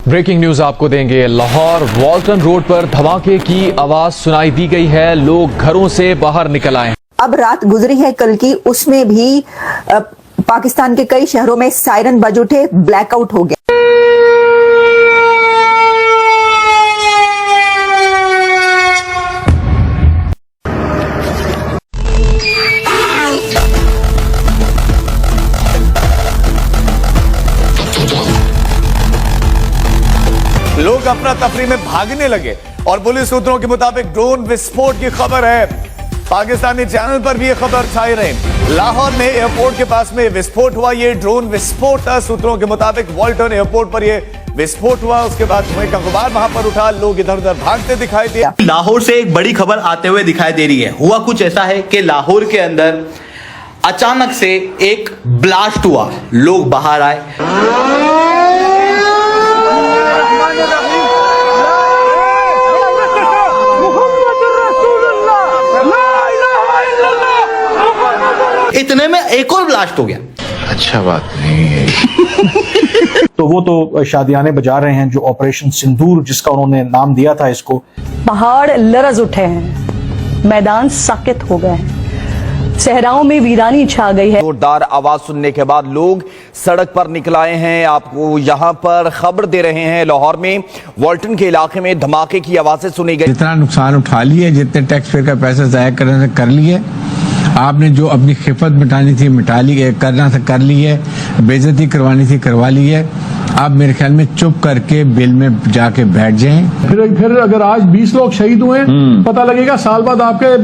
Breaking news आपको देंगे। Lahore वॉल्टन road पर धमाके की आवाज सुनाई दी गई है, लोग घरों से बाहर निकल आए। अब रात गुजरी है कल की, उसमें भी पाकिस्तान के कई शहरों में सायरन बज उठे, ब्लैकआउट हो गया। लोग अपना तफरी में भागने लगे और पुलिस सूत्रों के मुताबिक ड्रोन विस्फोट की खबर है। पाकिस्तानी चैनल पर भी यह खबर छाई रही। लाहौर में एयरपोर्ट के पास में विस्फोट हुआ, ये ड्रोन विस्फोट था। सूत्रों के मुताबिक वॉल्टन एयरपोर्ट पर यह विस्फोट हुआ, उसके बाद धुएं का गुबार वहां पर उठा, लोग इधर उधर भागते दिखाई दिया। लाहौर से एक बड़ी खबर आते हुए दिखाई दे रही है। हुआ कुछ ऐसा है कि लाहौर के अंदर अचानक से एक ब्लास्ट हुआ, लोग बाहर आए। इतने में एक और ब्लास्ट हो गया। अच्छा बात नहीं है। तो वो तो शादियाने बजा रहे हैं, जो ऑपरेशन सिंदूर जिसका उन्होंने नाम दिया था इसको। पहाड़ लरज उठे हैं, मैदान साकित हो गए हैं, सहराओं में वीरानी छा गई है। जोरदार आवाज सुनने के बाद लोग सड़क पर निकल आए हैं। आपको यहां पर खबर दे रहे हैं, लाहौर में वॉल्टन के इलाके में धमाके की आवाजें सुनी गई। जितना नुकसान उठा लिए, जितने टैक्स पेयर का पैसा जाया करने से कर लिए, आपने जो अपनी खिफत मिटानी थी मिटा ली है, करना था कर ली है, बेइज्जती करवानी थी करवा ली है। आप मेरे ख्याल में चुप करके बिल में जाके बैठ जाएं। फिर अगर आज 20 लोग शहीद हुए, पता लगेगा साल बाद आपके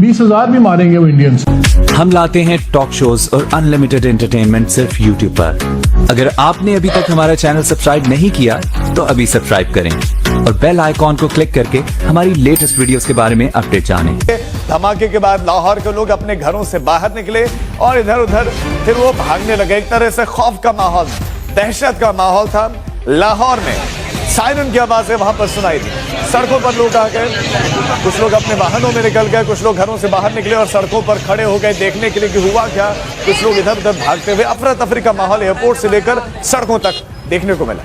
20,000 भी मारेंगे वो इंडियंस। हम लाते हैं टॉक शोज और अनलिमिटेड एंटरटेनमेंट सिर्फ यूट्यूब पर। अगर आपने अभी तक हमारा चैनल सब्सक्राइब नहीं किया तो अभी सब्सक्राइब करें और बेल आइकॉन को क्लिक करके हमारी लेटेस्ट वीडियोस के बारे में अपडेट जानें। धमाके के बाद लाहौर के लोग अपने घरों से बाहर निकले और इधर उधर फिर वो भागने लगे। एक तरह से खौफ का माहौल, दहशत का माहौल था लाहौर में। सायरन की आवाजें वहां पर सुनाई दी, सड़कों पर लोग आ गए, कुछ लोग अपने वाहनों में निकल गए, कुछ लोग घरों से बाहर निकले और सड़कों पर खड़े हो गए देखने के लिए कि हुआ क्या। कुछ लोग इधर उधर भागते हुए, अफरा तफरी का माहौल एयरपोर्ट से लेकर सड़कों तक देखने को मिला।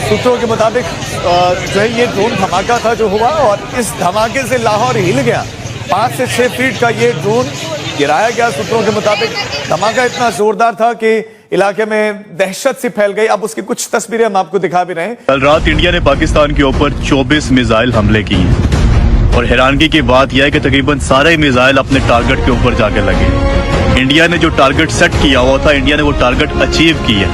सूत्रों के मुताबिक जो है ये ड्रोन धमाका था जो हुआ, और इस धमाके से लाहौर हिल गया। 5 से 6 फीट का ये ड्रोन गिराया गया। सूत्रों के मुताबिक धमाका इतना जोरदार था कि इलाके में दहशत सी फैल गई। अब उसकी कुछ तस्वीरें हम आपको दिखा भी रहे हैं। कल रात इंडिया ने पाकिस्तान के ऊपर 24 मिसाइल हमले किए और हैरानगी की बात यह है कि तकरीबन सारे मिसाइल अपने टारगेट के ऊपर जाके लगे। इंडिया ने जो टारगेट सेट किया हुआ था, इंडिया ने वो टारगेट अचीव किया।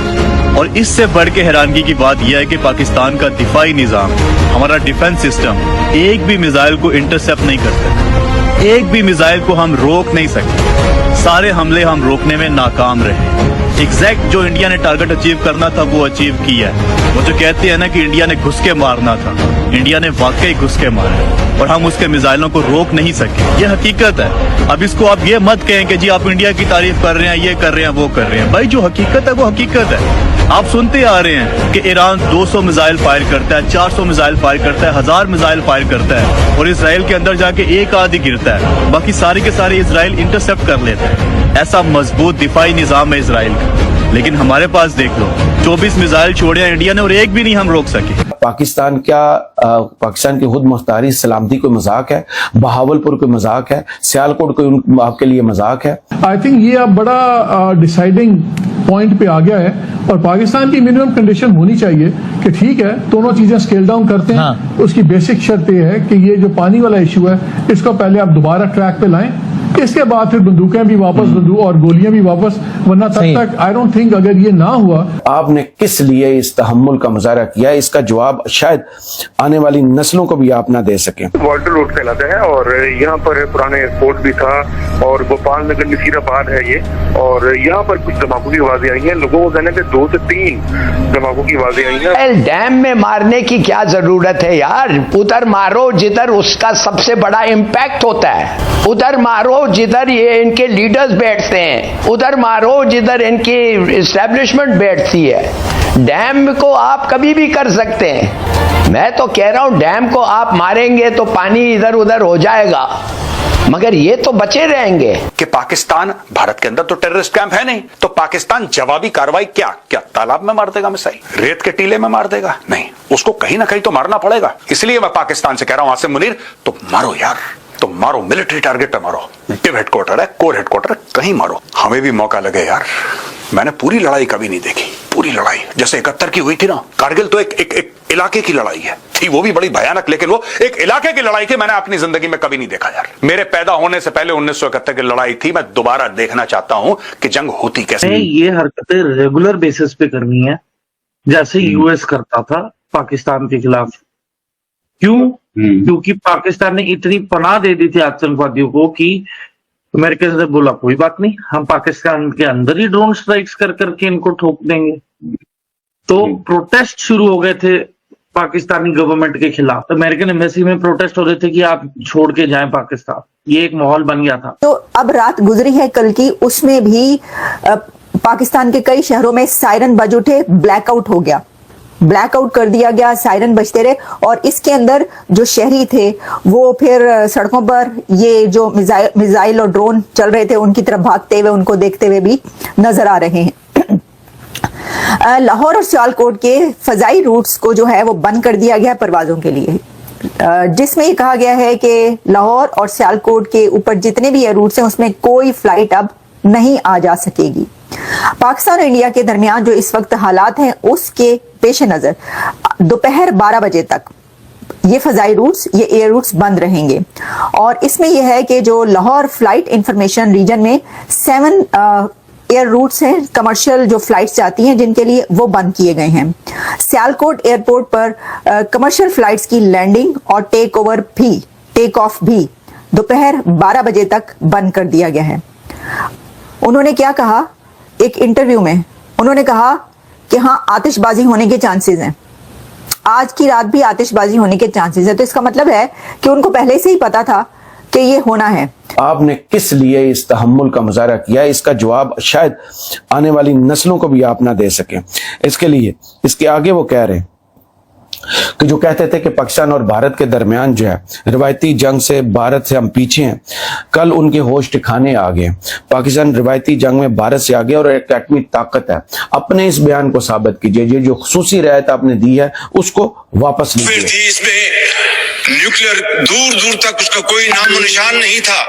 और इससे बढ़ के हैरानगी की बात यह है कि पाकिस्तान का दिफाई निजाम, हमारा डिफेंस सिस्टम एक भी मिसाइल को इंटरसेप्ट नहीं कर सकता, एक भी मिसाइल को हम रोक नहीं सकते। सारे हमले हम रोकने में नाकाम रहे। एग्जैक्ट जो इंडिया ने टारगेट अचीव करना था वो अचीव किया है। वो जो कहते हैं ना कि इंडिया ने घुस के मारना था, इंडिया ने वाकई घुस के मारा और हम उसके मिसाइलों को रोक नहीं सके। ये हकीकत है। अब इसको आप ये मत कहें कि जी आप इंडिया की तारीफ कर रहे हैं, ये कर रहे हैं, वो कर रहे हैं। भाई जो हकीकत है वो हकीकत है। आप सुनते आ रहे हैं कि ईरान 200 मिसाइल फायर करता है, 400 मिसाइल फायर करता है, 1000 मिसाइल फायर करता है और इसराइल के अंदर जाके एक आधी गिरता है, बाकी सारे के सारे इसराइल इंटरसेप्ट कर लेते हैं। ऐसा मजबूत दिफाई निजाम है इसराइल का। लेकिन हमारे पास देख लो, 24 मिसाइल छोड़े इंडिया ने और एक भी नहीं हम रोक सके। पाकिस्तान पाकिस्तान की खुद मुख्तारी सलामती कोई मजाक है, बहावलपुर कोई मजाक है, सियालकोट कोई आपके लिए मजाक है। आई थिंक ये अब बड़ा डिसाइडिंग पॉइंट पे आ गया है और पाकिस्तान की मिनिमम कंडीशन होनी चाहिए कि ठीक है दोनों चीजें स्केल डाउन करते हैं। हाँ। उसकी बेसिक शर्त ये है कि ये जो पानी वाला इशू है इसको पहले आप दोबारा ट्रैक पे लाएं, इसके बाद फिर बंदूकें भी वापस और गोलियां भी वापस, वरना तब तक आई डोंट थिंक अगर ये ना हुआ। आपने किस लिए इस तहम्मुल का मुजाहरा किया, इसका जवाब शायद आने वाली नस्लों को भी आप ना दे सकें। वॉल्टन रोड कहलाता है और यहाँ पर पुराना एयरपोर्ट भी था और गोपाल नगर नसीराबाद है ये, और यहाँ पर कुछ धमाकों की आवाजें आई हैं। लोगों को कहना है कि 2 से 3 धमाकों की आवाजें आई हैं। डैम में मारने की क्या जरूरत है यार, उधर मारो जिधर उसका सबसे बड़ा इम्पैक्ट होता है, उधर मारो जिधर ये इनके लीडर्स बैठते हैं, उधर मारो जिधर इनकी इस्टेब्लिशमेंट बैठती है। डैम को आप कभी भी कर सकते हैं। मैं तो कह रहा हूं डैम को आप मारेंगे तो पानी इधर उधर हो जाएगा, मगर ये तो बचे रहेंगे। कि पाकिस्तान, भारत के अंदर तो टेररिस्ट कैंप है नहीं, तो पाकिस्तान जवाबी कार्रवाई क्या तालाब में मार देगा मिसाइल, रेत के टीले में मार देगा? नहीं, उसको कहीं ना कहीं तो मारना पड़ेगा। इसलिए मैं पाकिस्तान से कह रहा हूं, आसिम मुनीर, तो मारो यार, तो मारो, मिलिट्री टारगेट पे मारो, डिव हेडक्वार्टर है, कोर हेडक्वार्टर है, कहीं मारो, हमें भी मौका लगे यार। मैंने पूरी लड़ाई कभी नहीं देखी, पूरी लड़ाई जैसे 71 की हुई थी ना, कारगिल तो एक इलाके की लड़ाई है, थी वो भी बड़ी भयानक, लेकिन वो एक इलाके की लड़ाई थी, मैंने अपनी जिंदगी में कभी नहीं देखा यार। मेरे पैदा होने से पहले 1971 की लड़ाई थी, मैं दोबारा देखना चाहता हूं कि जंग होती कैसे। ये हरकतें रेगुलर बेसिस पे करनी है, जैसे यूएस करता था पाकिस्तान के खिलाफ। क्यों? क्योंकि पाकिस्तान ने इतनी पनाह दे दी थी आतंकवादियों को कि अमेरिका ने बोला कोई बात नहीं, हम पाकिस्तान के अंदर ही ड्रोन स्ट्राइक्स कर करके इनको ठोक देंगे। तो प्रोटेस्ट शुरू हो गए थे पाकिस्तानी गवर्नमेंट के खिलाफ। अमेरिकन एम्बेसी में प्रोटेस्ट हो रहे थे कि आप छोड़ के जाएं पाकिस्तान, ये एक माहौल बन गया था। तो अब रात गुजरी है कल की, उसमें भी पाकिस्तान के कई शहरों में सायरन बज उठे, ब्लैकआउट हो गया, ब्लैकआउट कर दिया गया, सायरन बजते रहे। और इसके अंदर जो शहरी थे वो फिर सड़कों पर ये जो मिसाइल और ड्रोन चल रहे थे उनकी तरफ भागते हुए, उनको देखते हुए भी नजर आ रहे हैं। लाहौर और सियालकोट के फजाई रूट्स को जो है वो बंद कर दिया गया परवाजों के लिए, जिसमें ये कहा गया है कि लाहौर और सियालकोट के ऊपर जितने भी ये रूट्स हैं उसमें कोई फ्लाइट अब नहीं आ जा सकेगी। पाकिस्तान और इंडिया के दरमियान जो इस वक्त हालात हैं उसके पेश नजर दोपहर 12 बजे तक ये फजाई रूट्स, ये एयर रूट्स बंद रहेंगे। और इसमें यह है कि जो लाहौर फ्लाइट इंफॉर्मेशन रीजन में 7 एयर रूट्स हैं, कमर्शियल जो फ्लाइट्स जाती हैं जिनके लिए, वो बंद किए गए हैं। सियालकोट एयरपोर्ट पर कमर्शियल फ्लाइट्स की लैंडिंग और टेक ऑफ भी दोपहर 12 बजे तक बंद कर दिया गया है। उन्होंने क्या कहा एक इंटरव्यू में, उन्होंने कहा कि हाँ आतिशबाजी होने के चांसेस हैं, आज की रात भी आतिशबाजी होने के चांसेस है। तो इसका मतलब है कि उनको पहले से ही पता था कि ये होना है। आपने किस लिए इस तहम्मुल का मुजाहरा किया, इसका जवाब शायद आने वाली नस्लों को भी आप ना दे सके। इसके लिए इसके आगे वो कह रहे हैं कि जो कहते थे कि पाकिस्तान और भारत के दरमियान जो है रिवायती जंग से भारत से हम पीछे हैं, कल उनके होश ठिकाने आ गए। पाकिस्तान रिवायती जंग में भारत से आगे और एक एटमी ताकत है। अपने इस बयान को साबित कीजिए, ये जो खुसूसी रियायत आपने दी है उसको वापस लीजिए। इसमें न्यूक्लियर दूर दूर तक उसका कोई नामो निशान नहीं था,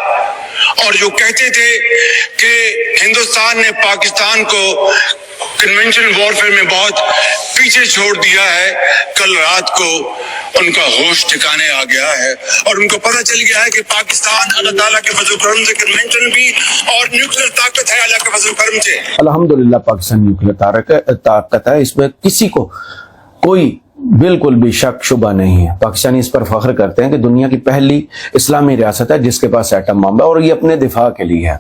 और जो कहते थे कि हिंदुस्तान ने पाकिस्तान को कन्वेंशनल वॉरफेयर में बहुत पीछे छोड़ दिया है, कल रात को उनका होश ठिकाने आ गया है और उनको पता चल गया है कि पाकिस्तान अल्लाह ताला के फजल करम से कन्वेंशन भी और न्यूक्लियर ताकत है अल्लाह के फजल करम से। अल्हम्दुलिल्लाह पाकिस्तान न्यूक्लियर ताकत है, इसमें किसी को कोई बिल्कुल भी शक शुबा नहीं है। पाकिस्तानी इस पर फख्र करते हैं कि दुनिया की पहली इस्लामी रियासत है जिसके पास एटम बम है और ये अपने दिफा के लिए है।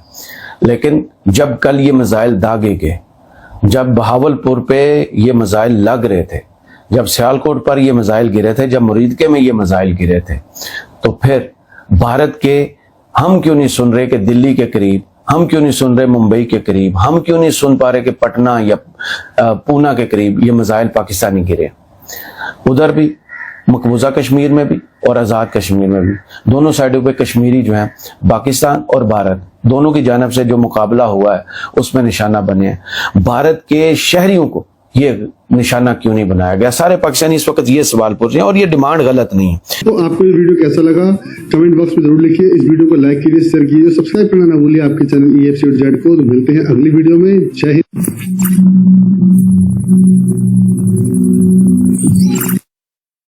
लेकिन जब कल ये मिसाइल दागे गए, जब बहावलपुर पे ये मिसाइल लग रहे थे, जब सियालकोट पर ये मिसाइल गिरे थे, जब मुरीदके में ये मिसाइल गिरे थे, तो फिर भारत के हम क्यों नहीं सुन रहे कि दिल्ली के करीब, हम क्यों नहीं सुन रहे मुंबई के करीब, हम क्यों नहीं सुन पा रहे कि पटना या पूना के करीब ये मिसाइल पाकिस्तानी गिरे। उधर भी मकबूजा कश्मीर में भी और आज़ाद कश्मीर में भी, दोनों साइडों पे कश्मीरी जो है पाकिस्तान और भारत दोनों की जानब से जो मुकाबला हुआ है उसमें निशाना बने हैं। भारत के शहरियों को ये निशाना क्यों नहीं बनाया गया? सारे पाकिस्तानी इस वक्त ये सवाल पूछ रहे हैं और ये डिमांड गलत नहीं है। तो आपको ये वीडियो कैसा लगा कमेंट बॉक्स में जरूर लिखिए। इस वीडियो को लाइक कीजिए, शेयर कीजिए, सब्सक्राइब करना ना भूलिए आपके चैनल EFC.Z को। तो मिलते हैं अगली वीडियो में। जय हिंद।